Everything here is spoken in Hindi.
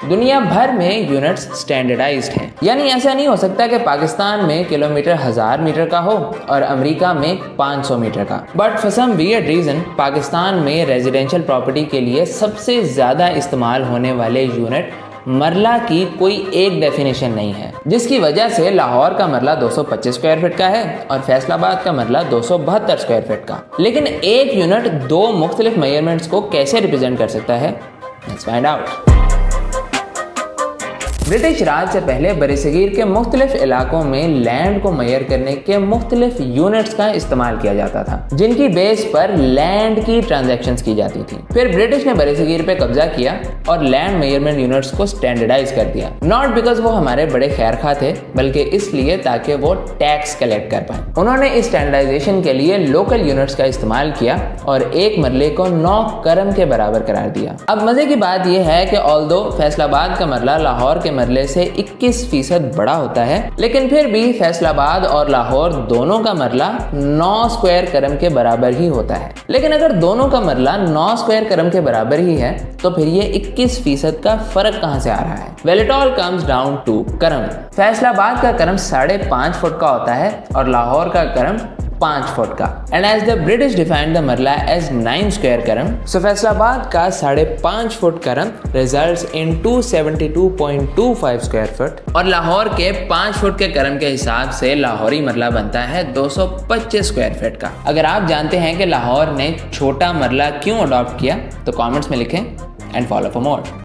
दुनिया भर में यूनिट्स स्टैंडर्डाइज्ड हैं, यानी ऐसा नहीं हो सकता कि पाकिस्तान में किलोमीटर 1000 मीटर का हो और अमेरिका में 500 मीटर का। But for some weird reason Pakistan में रेजिडेंशियल प्रॉपर्टी के लिए सबसे ज़्यादा इस्तेमाल होने वाले यूनिट मरला की कोई एक डेफिनेशन नहीं है, जिसकी वजह से लाहौर का मरला 225 स्क्वायर फीट का है और फैसलाबाद का मरला 272 स्क्वायर फीट का। लेकिन एक यूनिट दो मुख्तलिफ मेजरमेंट्स को कैसे रिप्रेजेंट कर सकता है? Let's find out. ब्रिटिश राज से पहले बरसगीर के मुख्तलिफ इलाकों में लैंड को मेजर करने के मुख्तलिफ यूनिट्स का इस्तेमाल किया जाता था, जिनकी बेस पर लैंड की ट्रांजैक्शंस की जाती थी। फिर ब्रिटिश ने बरसगीर पे कब्जा किया और लैंड मेजरमेंट यूनिट्स को स्टैंडर्डाइज कर दिया, नॉट बिकॉज वो हमारे बड़े खैरखा थे, बल्कि इसलिए ताकि वो टैक्स कलेक्ट कर पाए। उन्होंने इस स्टैंडर्डाइजेशन के लिए लोकल यूनिट्स का इस्तेमाल किया और एक मरले को 9 करम के बराबर करार दिया। अब मजे की बात यह है कि ऑल्दो फैसलाबाद का मरला लाहौर के मरले से 21% बड़ा होता है, लेकिन फिर भी फैसलाबाद और लाहौर दोनों का मरला 9 स्क्वायर करम के बराबर ही होता है। लेकिन अगर दोनों का मरला 9 स्क्वायर करम के बराबर ही है तो फिर ये 21% का फर्क कहां से आ रहा है? Well it all comes down to karam. Faisalabad का करम 5.5 फुट का होता है और लाहौर का करम 5 फुट का। And as the British defined the marla as 9 square karam, so Faisalabad का 5.5 फुट करम रिजल्ट्स इन 272.25 स्क्वायर फुट और लाहौर के 5 फुट के करम के हिसाब से लाहौरी मरला बनता है 225 स्क्वायर फीट का। अगर आप जानते हैं कि लाहौर ने छोटा मरला क्यों अडॉप्ट किया तो कॉमेंट्स में लिखें एंड फॉलो फॉर मोर।